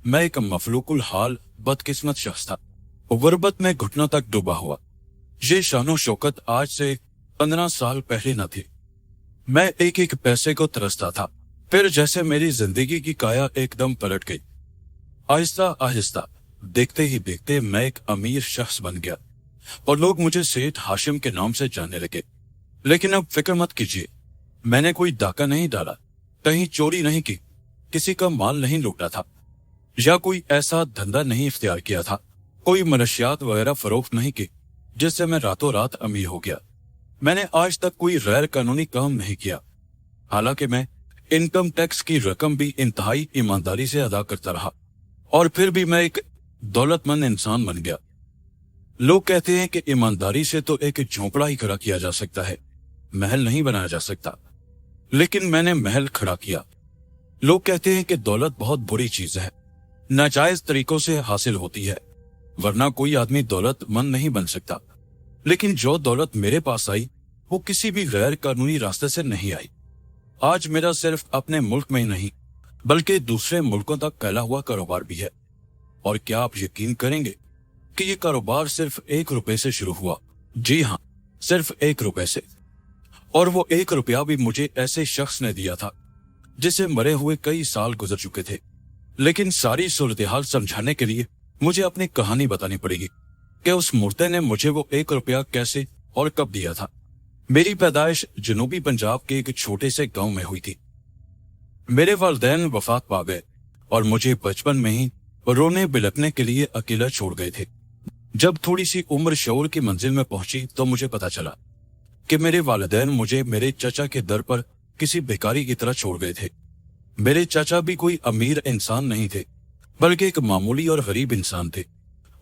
मैं एक मफलूकुल हाल बदकिस्मत शख्स था, गुर्बत में घुटनों तक डूबा हुआ। ये शानो शौकत आज से 15 साल पहले न थी। मैं एक एक पैसे को तरसता था। फिर जैसे मेरी जिंदगी की काया एकदम पलट गई। आहिस्ता आहिस्ता, देखते ही देखते मैं एक अमीर शख्स बन गया और लोग मुझे सेठ हाशिम के नाम से जानने लगे। लेकिन अब फिक्र मत कीजिए, मैंने कोई डाका नहीं डाला, कहीं चोरी नहीं की, किसी का माल नहीं लूटा था, या कोई ऐसा धंधा नहीं इख्तियार किया था, कोई मनशियात वगैरह फरोख्त नहीं की जिससे मैं रातों रात अमीर हो गया। मैंने आज तक कोई गैर कानूनी काम नहीं किया। हालांकि मैं इनकम टैक्स की रकम भी इंतहाई ईमानदारी से अदा करता रहा, और फिर भी मैं एक दौलतमंद इंसान बन गया। लोग कहते हैं कि ईमानदारी से तो एक झोंपड़ा ही खड़ा किया जा सकता है, महल नहीं बनाया जा सकता। लेकिन मैंने महल खड़ा किया। लोग कहते हैं कि दौलत बहुत बुरी चीज है, नाजायज तरीकों से हासिल होती है, वरना कोई आदमी दौलतमंद नहीं बन सकता। लेकिन जो दौलत मेरे पास आई वो किसी भी गैर कानूनी रास्ते से नहीं आई। आज मेरा सिर्फ अपने मुल्क में ही नहीं बल्कि दूसरे मुल्कों तक फैला हुआ कारोबार भी है। और क्या आप यकीन करेंगे कि ये कारोबार सिर्फ 1 रुपए से शुरू हुआ। जी हाँ, सिर्फ 1 रुपए से। और वो 1 रुपया भी मुझे ऐसे शख्स ने दिया था जिसे मरे हुए कई साल गुजर चुके थे। लेकिन सारी सूरत हाल समझाने के लिए मुझे अपनी कहानी बतानी पड़ेगी कि उस मुर्दे ने मुझे वो 1 रुपया कैसे और कब दिया था। मेरी पैदाइश जनूबी पंजाब के एक छोटे से गांव में हुई थी। मेरे वालिदैन वफात पा गए और मुझे बचपन में ही रोने बिलखने के लिए अकेला छोड़ गए थे। जब थोड़ी सी उम्र शऊर की मंजिल में पहुंची तो मुझे पता चला कि मेरे वालिदैन मुझे मेरे चाचा के दर पर किसी भिखारी की तरह छोड़ गए थे। मेरे चाचा भी कोई अमीर इंसान नहीं थे बल्कि एक मामूली और गरीब इंसान थे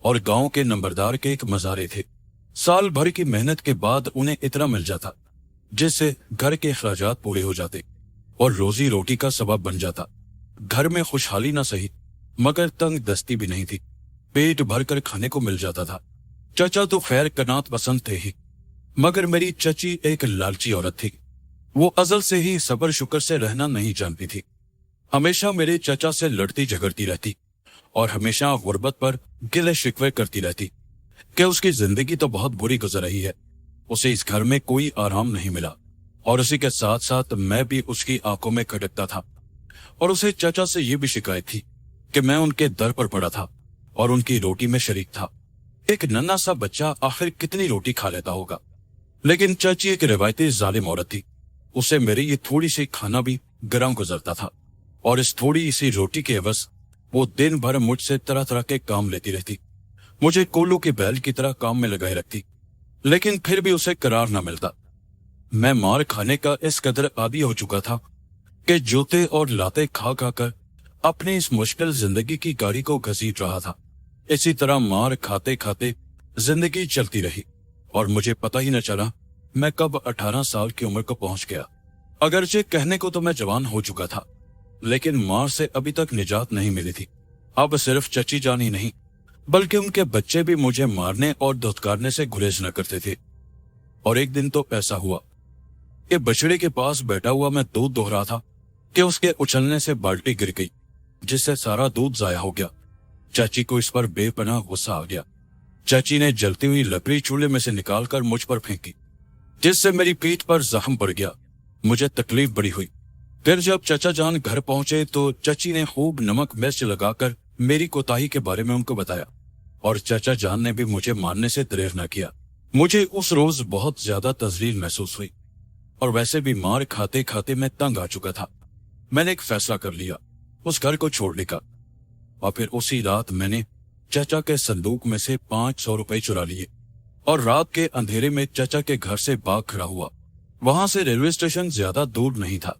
और गांव के नंबरदार के एक मजारे थे। साल भर की मेहनत के बाद उन्हें इतना मिल जाता जिससे घर के अखराजात पूरे हो जाते और रोजी रोटी का सबब बन जाता। घर में खुशहाली ना सही मगर तंग दस्ती भी नहीं थी, पेट भर कर खाने को मिल जाता था। चाचा तो खैर कनात पसंद थे ही, मगर मेरी चची एक लालची औरत थी। वो अजल से ही सब्र शुक्र से रहना नहीं जानती थी। हमेशा मेरे चाचा से लड़ती झगड़ती रहती और हमेशा गुर्बत पर गिले शिकवे करती रहती कि उसकी जिंदगी तो बहुत बुरी गुजर रही है, उसे इस घर में कोई आराम नहीं मिला। और उसी के साथ साथ मैं भी उसकी आंखों में खटकता था। और उसे चाचा से ये भी शिकायत थी कि मैं उनके दर पर पड़ा था और उनकी रोटी में शरीक था। एक नन्हा सा बच्चा आखिर कितनी रोटी खा लेता होगा। लेकिन चाची एक रिवायती जालिम औरत थी, उसे मेरी ये थोड़ी सी खाना भी गरम गुजरता था। और इस थोड़ी सी रोटी के एवज वो दिन भर मुझसे तरह तरह के काम लेती रहती, मुझे कोल्लू के बैल की तरह काम में लगाए रखती। लेकिन फिर भी उसे करार न मिलता। मैं मार खाने का इस कदर आदी हो चुका था कि जूते और लाते खा खा कर अपनी इस मुश्किल जिंदगी की गाड़ी को घसीट रहा था। इसी तरह मार खाते खाते जिंदगी चलती रही और मुझे पता ही न चला मैं कब 18 साल की उम्र को पहुंच गया। अगरचे कहने को तो मैं जवान हो चुका था, लेकिन मार से अभी तक निजात नहीं मिली थी। अब सिर्फ चची जान ही नहीं बल्कि उनके बच्चे भी मुझे मारने और धुतकारने से गुरेज न करते थे। और एक दिन तो ऐसा हुआ कि बछड़े के पास बैठा हुआ मैं दूध दोह रहा था कि उसके उछलने से बाल्टी गिर गई, जिससे सारा दूध जाया हो गया। चाची को इस पर बेपनाह गुस्सा आ गया। चाची ने जलती हुई लकड़ी चूल्हे में से निकालकर मुझ पर फेंकी, जिससे मेरी पीठ पर जख्म पड़ गया। मुझे तकलीफ बड़ी हुई। फिर जब चाचा जान घर पहुंचे तो चाची ने खूब नमक मिर्च लगाकर मेरी कोताही के बारे में उनको बताया और चाचा जान ने भी मुझे मारने से दरेर न किया। मुझे उस रोज बहुत ज्यादा तजलील महसूस हुई और वैसे भी मार खाते खाते मैं तंग आ चुका था। मैंने एक फैसला कर लिया उस घर को छोड़ने का, और फिर उसी रात मैंने चाचा के संदूक में से 500 रुपए चुरा लिए और रात के अंधेरे में चाचा के घर से भाग खड़ा हुआ। वहां से रेलवे स्टेशन ज्यादा दूर नहीं था।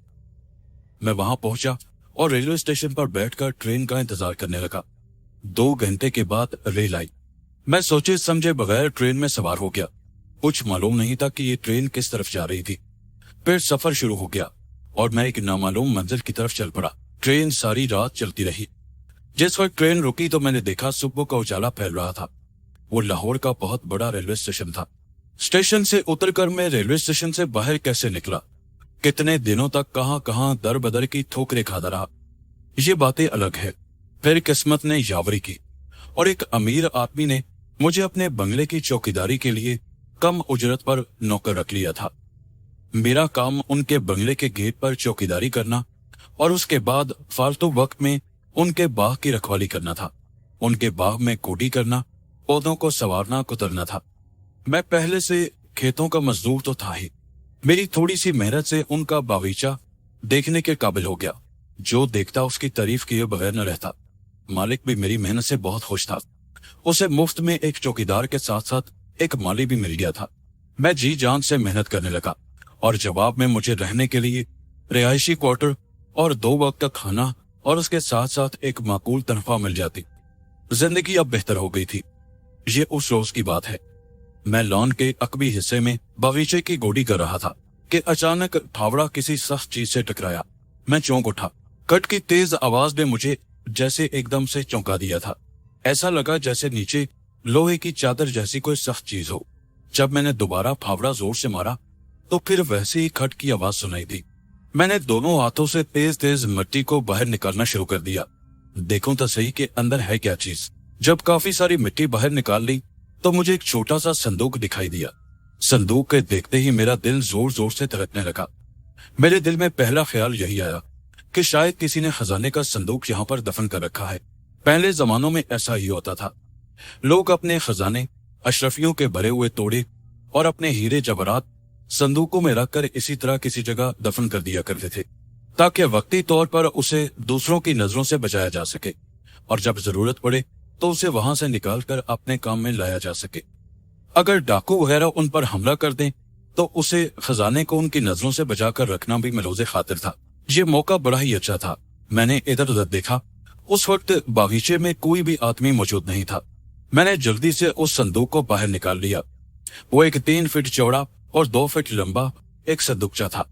मैं वहां पहुंचा और रेलवे स्टेशन पर बैठकर ट्रेन का इंतजार करने लगा। 2 घंटे के बाद रेल आई। मैं सोचे समझे बगैर ट्रेन में सवार हो गया। कुछ मालूम नहीं था कि ये ट्रेन किस तरफ जा रही थी। फिर सफर शुरू हो गया और मैं एक नामालूम मंजिल की तरफ चल पड़ा। ट्रेन सारी रात चलती रही। जिस वक्त ट्रेन रुकी तो मैंने देखा सुबह का उजाला फैल रहा था। वो लाहौर का बहुत बड़ा रेलवे स्टेशन था। स्टेशन से उतरकर मैं रेलवे स्टेशन से बाहर कैसे निकला, कितने दिनों तक कहां कहां दर बदर की ठोकरें खाता रहा, ये बातें अलग है। फिर किस्मत ने यावरी की और एक अमीर आदमी ने मुझे अपने बंगले की चौकीदारी के लिए कम उजरत पर नौकर रख लिया था। मेरा काम उनके बंगले के गेट पर चौकीदारी करना और उसके बाद फालतू वक्त में उनके बाग की रखवाली करना था। उनके बाग में कोडी करना, पौधों को संवारना, कुतरना था। मैं पहले से खेतों का मजदूर तो था ही, मेरी थोड़ी सी मेहनत से उनका बागीचा देखने के काबिल हो गया। जो देखता उसकी तारीफ किए बगैर न रहता। मालिक भी मेरी मेहनत से बहुत खुश था। उसे मुफ्त में एक चौकीदार के साथ साथ एक माली भी मिल गया था। मैं जी जान से मेहनत करने लगा और जवाब में मुझे रहने के लिए रिहायशी क्वार्टर और 2 वक्त का खाना और उसके साथ साथ एक माकूल तनख्वाह मिल जाती। जिंदगी अब बेहतर हो गई थी। ये उस रोज की बात है। मैं लॉन के अकबी हिस्से में बगीचे की गोडी कर रहा था कि अचानक फावड़ा किसी सख्त चीज से टकराया। मैं चौंक उठा। कट की तेज आवाज ने मुझे जैसे एकदम से चौंका दिया था। ऐसा लगा जैसे नीचे लोहे की चादर जैसी कोई सख्त चीज हो। जब मैंने दोबारा फावड़ा जोर से मारा तो फिर वैसे ही खट की आवाज सुनाई दी। मैंने दोनों हाथों से तेज तेज मिट्टी को बाहर निकालना शुरू कर दिया। देखूं तो सही कि अंदर है क्या चीज। जब काफी सारी मिट्टी बाहर निकाल ली तो मुझे एक छोटा सा संदूक दिखाई दिया। संदूक के देखते ही मेरा दिल जोर जोर से धड़कने लगा। मेरे दिल में पहला ख्याल यही आया कि शायद किसी ने खजाने का संदूक यहाँ पर दफन कर रखा है। पहले जमानों में ऐसा ही होता था। लोग अपने खजाने अशरफियों के भरे हुए तोड़े और अपने हीरे जवाहरात संदूकों में रखकर इसी तरह किसी जगह दफन कर दिया करते थे ताकि वक्ती तौर पर उसे दूसरों की नजरों से बचाया जा सके और जब जरूरत पड़े तो उसे वहां से निकालकर अपने काम में लाया जा सके। अगर डाकू वगैरह उन पर हमला कर दें तो उसे खजाने को उनकी नजरों से बचाकर रखना भी मलूज़े खातिर था। ये मौका बड़ा ही अच्छा था। मैंने इधर उधर देखा। उस वक्त बागीचे में कोई भी आदमी मौजूद नहीं था। मैंने जल्दी से उस संदूक को बाहर निकाल लिया। वो एक 3 फीट चौड़ा और 2 फीट लंबा एक संदूकचा था।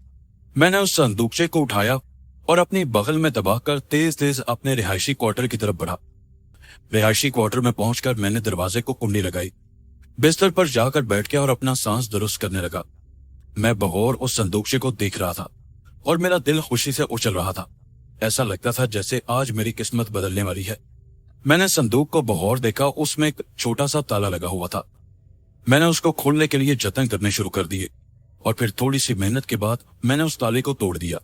मैंने उस संदूकचे को उठाया और अपनी बगल में दबाकर तेज तेज अपने रिहायशी क्वार्टर की तरफ बढ़ा। रिहायशी क्वार्टर में पहुंचकर मैंने दरवाजे को कुंडी लगाई, बिस्तर पर जाकर बैठ गया और अपना सांस दुरुस्त करने लगा। मैं बगौर उस संदूकचे को देख रहा था और मेरा दिल खुशी से उछल रहा था। ऐसा लगता था जैसे आज मेरी किस्मत बदलने वाली है। मैंने संदूक को बगौर देखा। उसमें एक छोटा सा ताला लगा हुआ था। मैंने उसको खोलने के लिए जतन करने शुरू कर दिए और फिर थोड़ी सी मेहनत के बाद मैंने उस ताले को तोड़ दिया।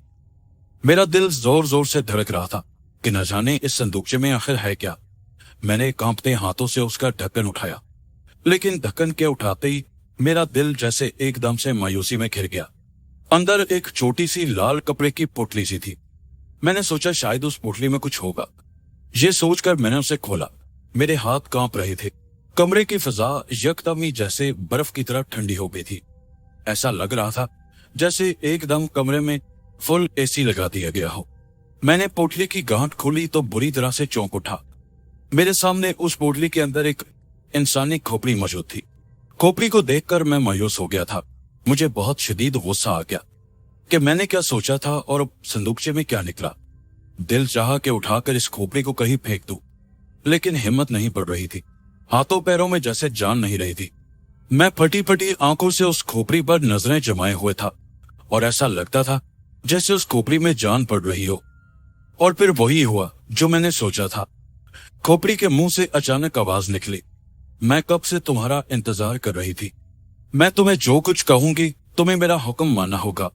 मेरा दिल जोर जोर से धड़क रहा था कि न जाने इस संदूकचे में आखिर है क्या। मैंने कांपते हाथों से उसका ढक्कन उठाया, लेकिन ढक्कन के उठाते ही मेरा दिल जैसे एकदम से मायूसी में घिर गया। अंदर एक छोटी सी लाल कपड़े की पोटली सी थी। मैंने सोचा शायद उस पोटली में कुछ होगा। ये सोचकर मैंने उसे खोला। मेरे हाथ कांप रहे थे। कमरे की फिजा यकदम ही जैसे बर्फ की तरह ठंडी हो गई थी। ऐसा लग रहा था जैसे एकदम कमरे में फुल एसी लगा दिया गया हो। मैंने पोटली की गांठ खोली तो बुरी तरह से चौंक उठा। मेरे सामने उस पोटली के अंदर एक इंसानी खोपड़ी मौजूद थी। खोपड़ी को देखकर मैं मायूस हो गया था। मुझे बहुत शदीद गुस्सा आ गया कि मैंने क्या सोचा था और संदूकचे में क्या निकला। दिल चाहा कि उठाकर इस खोपड़ी को कहीं फेंक दूं, लेकिन हिम्मत नहीं पड़ रही थी। हाथों पैरों में जैसे जान नहीं रही थी। मैं फटी फटी आंखों से उस खोपड़ी पर नजरें जमाए हुए था और ऐसा लगता था जैसे उस खोपड़ी में जान पड़ रही हो। और फिर वही हुआ जो मैंने सोचा था। खोपड़ी के मुंह से अचानक आवाज निकली, मैं कब से तुम्हारा इंतजार कर रही थी। मैं तुम्हें जो कुछ कहूंगी तुम्हें मेरा हुक्म मानना होगा।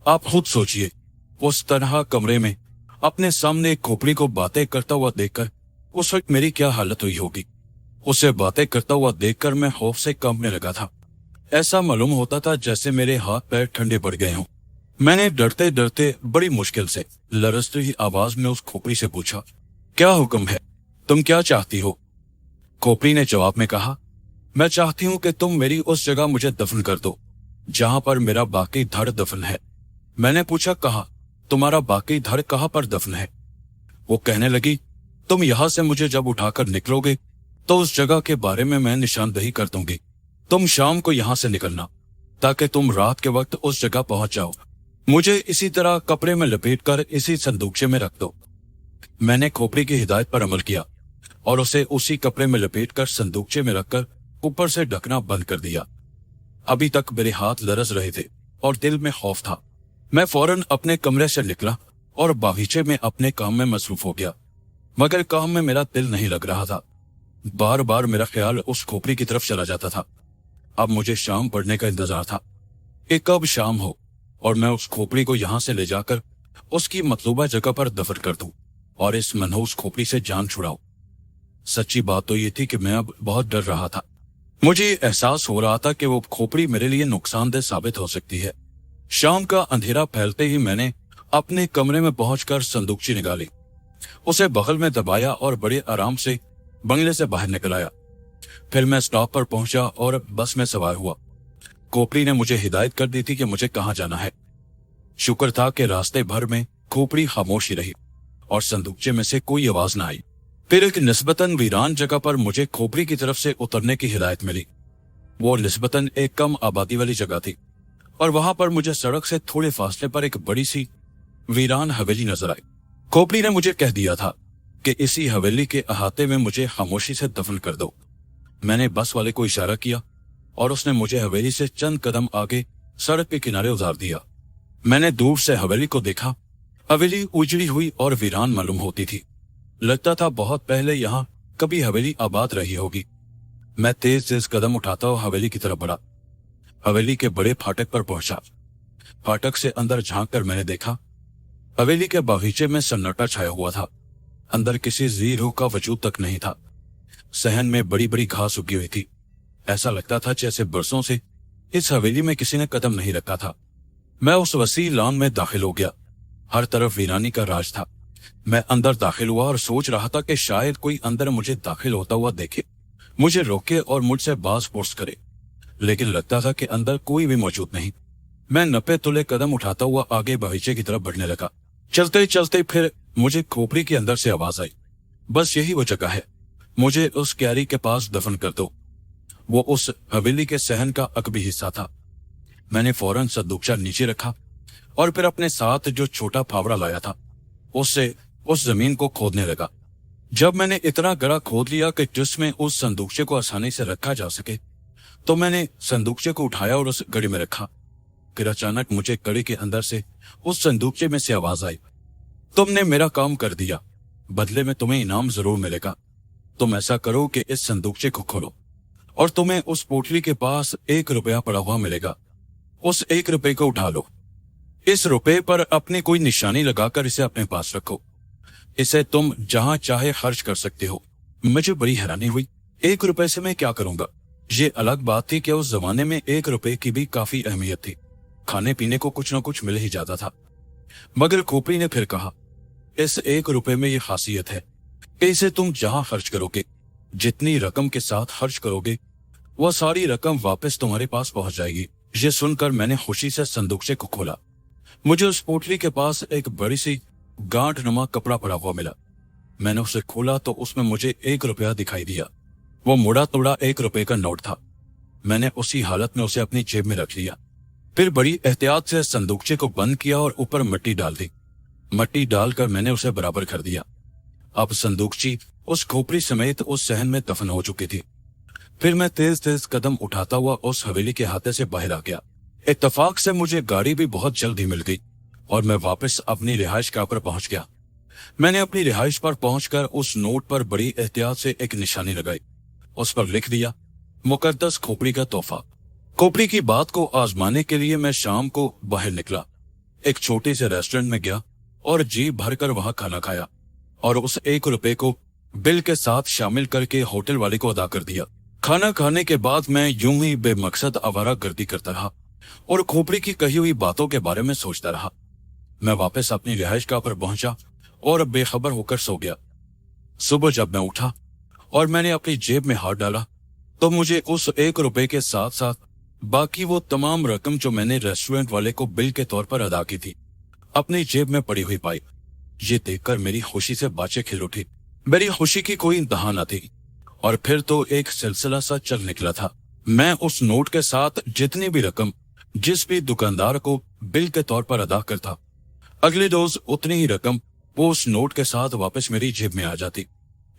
आप खुद सोचिए, उस तरह कमरे में अपने सामने एक खोपड़ी को बातें करता हुआ देखकर उस वक्त मेरी क्या हालत हुई होगी। उसे बातें करता हुआ देखकर मैं खौफ से कांपने लगा था। ऐसा मालूम होता था जैसे मेरे हाथ पैर ठंडे पड़ गए हों। मैंने डरते डरते बड़ी मुश्किल से लरजती हुई आवाज में उस खोपड़ी से पूछा, क्या हुक्म है, तुम क्या चाहती हो? खोपड़ी ने जवाब में कहा, मैं चाहती हूं कि तुम मेरी उस जगह मुझे दफन कर दो जहां पर मेरा बाकी धड़ दफन है। मैंने पूछा, कहा तुम्हारा बाकी धड़ कहां पर दफन है? वो कहने लगी, तुम यहां से मुझे जब उठाकर निकलोगे तो उस जगह के बारे में मैं निशानदही कर दूंगी। तुम शाम को यहां से निकलना ताकि तुम रात के वक्त उस जगह पहुंच जाओ। मुझे इसी तरह कपड़े में लपेटकर इसी संदूकचे में रख दो। मैंने खोपड़ी की हिदायत पर अमल किया और उसे उसी कपड़े में लपेटकर संदूकचे में रखकर ऊपर से ढकना बंद कर दिया। अभी तक मेरे हाथ लरज रहे थे और दिल में खौफ था। मैं फौरन अपने कमरे से निकला और बागीचे में अपने काम में मसरूफ हो गया। मगर काम में मेरा दिल नहीं लग रहा था। बार बार मेरा ख्याल उस खोपड़ी की तरफ चला जाता था। अब मुझे शाम पड़ने का इंतजार था कि कब शाम हो और मैं उस खोपड़ी को यहां से ले जाकर उसकी मतलूबा जगह पर दफन कर दूं और इस मनहूस खोपड़ी से जान छुड़ाऊं। सच्ची बात तो ये थी कि मैं अब बहुत डर रहा था। मुझे एहसास हो रहा था कि वो खोपड़ी मेरे लिए नुकसानदेह साबित हो सकती है। शाम का अंधेरा फैलते ही मैंने अपने कमरे में पहुंचकर संदूकची निकाली, उसे बगल में दबाया और बड़े आराम से बंगले से बाहर निकल आया। फिर मैं स्टॉप पर पहुंचा और बस में सवार हुआ। खोपड़ी ने मुझे हिदायत कर दी थी कि मुझे कहां जाना है। शुक्र था कि रास्ते भर में खोपड़ी खामोश ही रही और संदूकचे में से कोई आवाज न आई। फिर एक निस्बतन वीरान जगह पर मुझे खोपड़ी की तरफ से उतरने की हिदायत मिली। वो निस्बतन एक कम आबादी वाली जगह थी और वहां पर मुझे सड़क से थोड़े फासले पर एक बड़ी सी वीरान हवेली नजर आई। खोपड़ी ने मुझे कह दिया था कि इसी हवेली के अहाते में मुझे खामोशी से दफन कर दो। मैंने बस वाले को इशारा किया और उसने मुझे हवेली से चंद कदम आगे सड़क के किनारे उतार दिया। मैंने दूर से हवेली को देखा। हवेली उजड़ी हुई और वीरान मालूम होती थी। लगता था बहुत पहले यहाँ कभी हवेली आबाद रही होगी। मैं तेज तेज कदम उठाता हुआ हवेली की तरफ बढ़ा। हवेली के बड़े फाटक पर पहुंचा। फाटक से अंदर झांक कर मैंने देखा हवेली के बागीचे में सन्नाटा छाया हुआ था। अंदर किसी जी रूह का वजूद तक नहीं था। सहन में बड़ी बड़ी घास उगी हुई थी। ऐसा लगता था जैसे बरसों से इस हवेली में किसी ने कदम नहीं रखा था। मैं उस वसी लॉन में दाखिल हो गया। हर तरफ वीरानी का राज था। मैं अंदर दाखिल हुआ और सोच रहा था कि शायद कोई अंदर मुझे दाखिल होता हुआ देखे, मुझे रोके और मुझसे बास पोर्स करे, लेकिन लगता था कि अंदर कोई भी मौजूद नहीं। मैं 90 तुले कदम उठाता हुआ आगे बगीचे की तरफ बढ़ने लगा। चलते चलते फिर मुझे खोपड़ी के अंदर से आवाज आई, बस यही वो जगह है, मुझे उस क्यारी के पास दफन कर दो। वो उस हवेली के सहन का अकबी हिस्सा था। मैंने फौरन संदूकचा नीचे रखा और फिर अपने साथ जो छोटा फावड़ा लाया था उससे उस जमीन को खोदने लगा। जब मैंने इतना गड़ा खोद लिया कि जिसमें उस संदूकचे को आसानी से रखा जा सके, तो मैंने संदूकचे को उठाया और उस गड़ी में रखा। फिर अचानक मुझे कड़ी के अंदर से उस संदूकचे में से आवाज आई, तुमने मेरा काम कर दिया, बदले में तुम्हें इनाम जरूर मिलेगा। तुम ऐसा करो कि इस संदूकचे को खोलो और तुम्हें उस पोटली के पास 1 रुपया पड़ा हुआ मिलेगा। उस 1 रुपये को उठा लो। इस रुपये पर अपनी कोई निशानी लगाकर इसे अपने पास रखो। इसे तुम जहां चाहे खर्च कर सकते हो। मुझे बड़ी हैरानी हुई, 1 रुपये से मैं क्या करूंगा? ये अलग बात थी कि उस जमाने में 1 रुपये की भी काफी अहमियत थी। खाने पीने को कुछ न कुछ मिल ही जाता था। मगर खोपड़ी ने फिर कहा, इस 1 रुपये में ये खासियत है कि इसे तुम जहां खर्च करोगे, जितनी रकम के साथ खर्च करोगे, वह सारी रकम वापस तुम्हारे पास पहुंच जाएगी। ये सुनकर मैंने खुशी से संदूकचे को खोला। मुझे उस पोटली के पास एक बड़ी सी गांठ नुमा कपड़ा पड़ा हुआ मिला। मैंने उसे खोला तो उसमें मुझे 1 रुपया दिखाई दिया। वो मुड़ा तोड़ा 1 रुपये का नोट था। मैंने उसी हालत में उसे अपनी जेब में रख लिया। फिर बड़ी एहतियात से संदूकचे को बंद किया और ऊपर मिट्टी डाल दी। मिट्टी डालकर मैंने उसे बराबर कर दिया। अब संदूकची उस खोपड़ी समेत उस सहन में दफन हो चुकी थी। फिर मैं तेज तेज कदम उठाता हुआ उस हवेली के हाथे से बाहर आ गया। इत्तेफाक से मुझे गाड़ी भी बहुत जल्द ही मिल गई और मैं वापस अपनी रिहाइश गाह पर पहुंच गया। मैंने अपनी रिहाइश पर पहुंचकर उस नोट पर बड़ी एहतियात से एक निशानी लगाई। उस पर लिख दिया, मुकद्दस खोपड़ी का तोहफा। खोपड़ी की बात को आजमाने के लिए मैं शाम को बाहर निकला। एक छोटे से रेस्टोरेंट में गया और जी भरकर वहां खाना खाया और उस 1 रुपये को बिल के साथ शामिल करके होटल वाले को अदा कर दिया। खाना खाने के बाद मैं यूं ही बेमकसद आवारा गर्दी करता रहा और खोपड़ी की कही हुई बातों के बारे में सोचता रहा। मैं वापस अपनी रिहाइशगाह पर पहुंचा और बेखबर होकर सो गया। सुबह जब मैं उठा और मैंने अपनी जेब में हाथ डाला तो मुझे उस 1 रुपये के साथ साथ बाकी वो तमाम रकम जो मैंने रेस्टोरेंट वाले को बिल के तौर पर अदा की थी अपनी जेब में पड़ी हुई पाई। ये देखकर मेरी खुशी से बातें खिल उठी। मेरी खुशी की कोई इंतहा न थी और फिर तो एक सिलसिला सा चल निकला था। मैं उस नोट के साथ जितनी भी रकम जिस भी दुकानदार को बिल के तौर पर अदा करता, अगले रोज उतनी ही रकम वो उस नोट के साथ वापस मेरी जेब में आ जाती।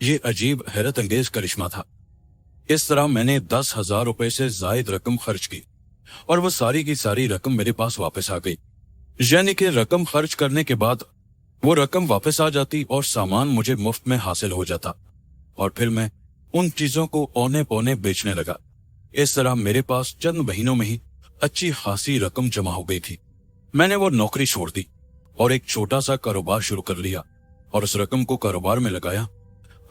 ये अजीब हैरत अंगेज करिश्मा था। इस तरह मैंने 10,000 रुपए से जायद रकम खर्च की और वो सारी की सारी रकम मेरे पास वापस आ गई। यानी कि रकम खर्च करने के बाद वो रकम वापस आ जाती और सामान मुझे मुफ्त में हासिल हो जाता और फिर मैं उन चीजों को औने पौने बेचने लगा। इस तरह मेरे पास चंद महीनों में ही अच्छी खासी रकम जमा हो गई थी। मैंने वो नौकरी छोड़ दी और एक छोटा सा कारोबार शुरू कर लिया और उस रकम को कारोबार में लगाया।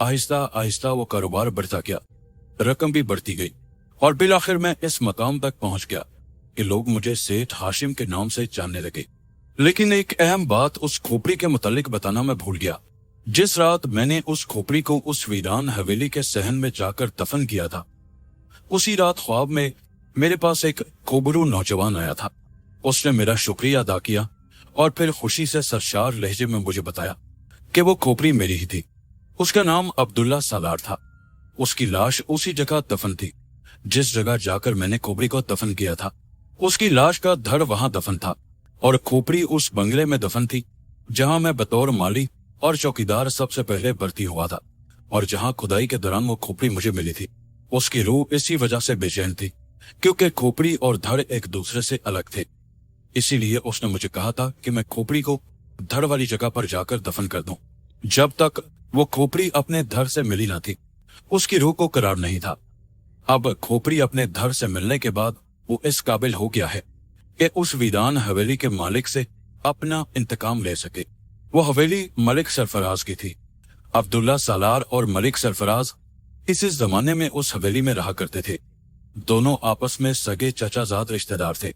आहिस्ता आहिस्ता वो कारोबार बढ़ता गया, रकम भी बढ़ती गई और बिल आखिर मैं इस मकाम तक पहुंच गया कि लोग मुझे सेठ हाशिम के नाम से जानने लगे। लेकिन एक अहम बात उस खोपड़ी के मुतालिक बताना मैं भूल गया। जिस रात मैंने उस खोपड़ी को उस वीरान हवेली के सहन में जाकर दफन किया था, उसी रात ख्वाब में मेरे पास एक कोबरू नौजवान आया था। उसने मेरा शुक्रिया अदा किया और फिर खुशी से सरशार लहजे में मुझे बताया कि वो खोपड़ी मेरी ही थी। उसका नाम अब्दुल्ला सालार था। उसकी लाश उसी जगह दफन थी जिस जगह जाकर मैंने खोपड़ी को दफन किया था। उसकी लाश का धड़ वहां दफन था और खोपड़ी उस बंगले में दफन थी जहां मैं बतौर माली और चौकीदार सबसे पहले भर्ती हुआ था और जहां खुदाई के दौरान वो खोपड़ी मुझे मिली थी। उसकी रूह इसी वजह से बेचैन थी क्योंकि खोपड़ी और धड़ एक दूसरे से अलग थे। इसीलिए उसने मुझे कहा था कि मैं खोपड़ी को धड़ वाली जगह पर जाकर दफन कर दूं। जब तक वो खोपड़ी अपने धड़ से मिली न थी, उसकी रूह को करार नहीं था। अब खोपड़ी अपने धड़ से मिलने के बाद वो इस काबिल हो गया है कि उस वीरान हवेली के मालिक से अपना इंतकाम ले सके। वो हवेली मलिक सरफराज की थी। अब्दुल्ला सालार और मलिक सरफराज इसी जमाने में उस हवेली में रहा करते थे। दोनों आपस में सगे चचाजाद रिश्तेदार थे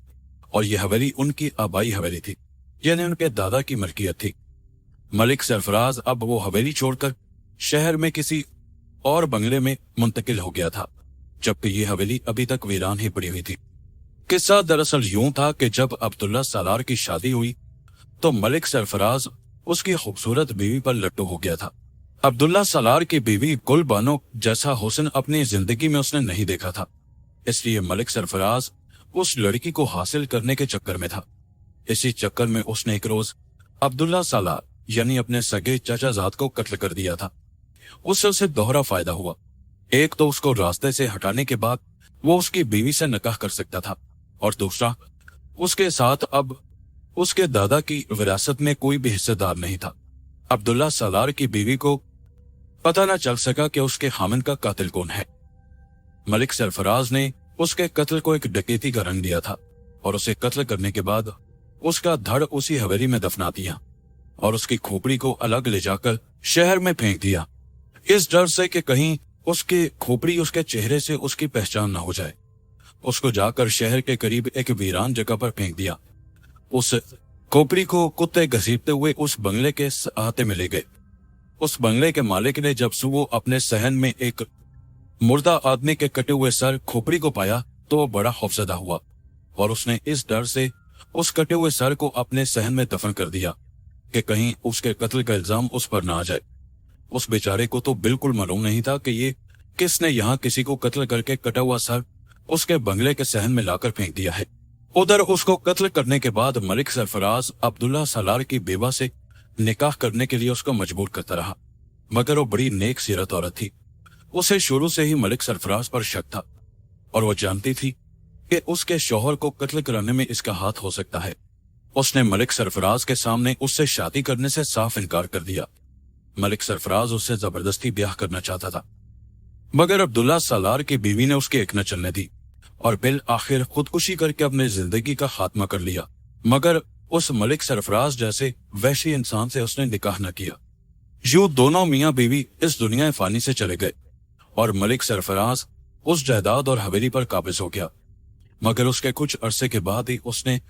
और ये हवेली उनकी आबाई हवेली थी, यानी उनके दादा की मलकियत थी। मलिक सरफराज अब वो हवेली छोड़कर शहर में किसी और बंगले में मुंतकिल हो गया था, जबकि ये हवेली अभी तक वीरान ही पड़ी हुई थी। किस्सा दरअसल यूं था कि जब अब्दुल्ला सालार की शादी हुई तो मलिक सरफराज उसकी खूबसूरत बीवी पर लट्टू हो गया था। अब्दुल्ला सालार की बीवी गुल बानो जैसा हुस्न अपनी जिंदगी में उसने नहीं देखा था, इसलिए मलिक सरफराज उस लड़की को हासिल करने के चक्कर में था। इसी चक्कर में उसने एक रोज अब्दुल्ला सालार यानी अपने सगे चाचाजाद को कत्ल कर दिया था। उससे उसे दोहरा फायदा हुआ। एक तो उसको रास्ते से हटाने के बाद वो उसकी बीवी से निकाह कर सकता था और दूसरा, उसके साथ अब उसके दादा की विरासत में कोई भी हिस्सेदार नहीं था। अब्दुल्ला सालार की बीवी को पता न चल सका कि उसके खामिन का कातिल कौन है। मलिक सरफराज ने उसके कत्ल को एक डकैती का रंग दिया था और उसे कत्ल करने के बाद उसका धड़ उसी हवेली में दफना दिया और उसकी खोपड़ी को अलग ले जाकर शहर में फेंक दिया, इस डर से कि कहीं उसकी खोपड़ी उसके चेहरे से उसकी पहचान न हो जाए। उसको जाकर शहर के करीब एक वीरान जगह पर फेंक दिया। उस खोपड़ी को कुत्ते घसीटते हुए उस बंगले के अहाते में ले गए। उस बंगले के मालिक ने जब सुबह अपने सहन में एक मुर्दा आदमी के कटे हुए सर खोपड़ी को पाया तो वो बड़ा खौफजदा हुआ और उसने इस डर से उस कटे हुए सर को अपने सहन में दफन कर दिया कि कहीं उसके कत्ल का इल्जाम उस पर ना आ जाए। उस बेचारे को तो बिल्कुल मालूम नहीं था कि ये किसने यहाँ किसी को कत्ल करके कटा हुआ सर उसके बंगले के सहन में लाकर फेंक दिया है। उधर उसको कत्ल करने के बाद मलिक सरफराज अब्दुल्ला सालार की बेवा से निकाह करने के लिए उसको मजबूर करता रहा, मगर वो बड़ी नेक सीरत औरत थी। उसे शुरू से ही मलिक सरफराज पर शक था और वो जानती थी कि उसके शौहर को कत्ल कराने में इसका हाथ हो सकता है। उसने मलिक सरफराज के सामने उससे शादी करने से साफ इनकार कर दिया। मलिक सरफराज उससे जबरदस्ती ब्याह करना चाहता था, मगर अब्दुल्ला सालार की बीवी ने उसकी एक न चलने दी और बिल आखिर खुदकुशी करके अपनी जिंदगी का खात्मा कर लिया। मगर उस मलिक सरफराज जैसे वैशी इंसान से उसने निकाह न किया। यूं दोनों मियां बीवी इस दुनिया फानी से चले गए और मलिक सरफराज उस जायदाद और हवेली पर काबिज हो गया। मगर उसके कुछ अरसे के बाद ही उसने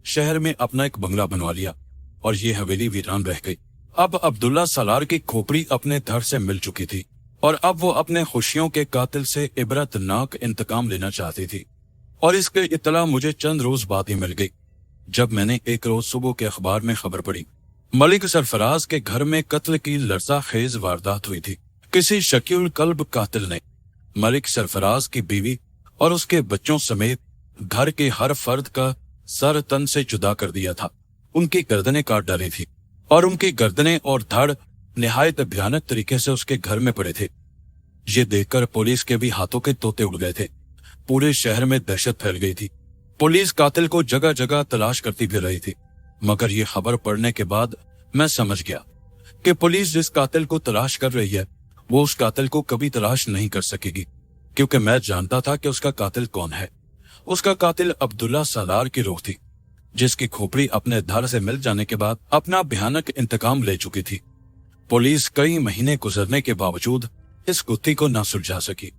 शहर में अपना एक बंगला बनवा लिया और ये हवेली वीरान रह गई। अब अब्दुल्ला सालार की खोपड़ी अपने धड़ से मिल चुकी थी और अब वो अपने खुशियों के कातिल से इबरतनाक इंतकाम लेना चाहती थी। और इसके इत्तला मुझे चंद रोज बाद ही मिल गई जब मैंने एक रोज सुबह के अखबार में खबर पढ़ी, मलिक सरफराज के घर में कत्ल की लरज़ा खेज वारदात हुई थी। किसी शकील कल्ब कातिल ने मलिक सरफराज की बीवी और उसके बच्चों समेत घर के हर फर्द का सर तन से जुदा कर दिया था। उनकी गर्दनें काट डाली थी और उनकी गर्दनें और धड़ निहायत भयानक तरीके से उसके घर में पड़े थे। ये देखकर पुलिस के भी हाथों के तोते उड़ गए थे। पूरे शहर में दहशत फैल गई थी। पुलिस कातिल को जगह जगह तलाश करती फिर रही थी, मगर ये खबर पढ़ने के बाद मैं समझ गया कि पुलिस जिस कातिल को तलाश कर रही है वो उस कातिल को कभी तलाश नहीं कर सकेगी, क्योंकि मैं जानता था कि उसका कातिल कौन है। उसका कातिल अब्दुल्ला सालार की रूह थी, जिसकी खोपड़ी अपने धड़ से मिल जाने के बाद अपना भयानक इंतकाम ले चुकी थी। पुलिस कई महीने गुजरने के बावजूद इस गुत्थी को न सुलझा सकी।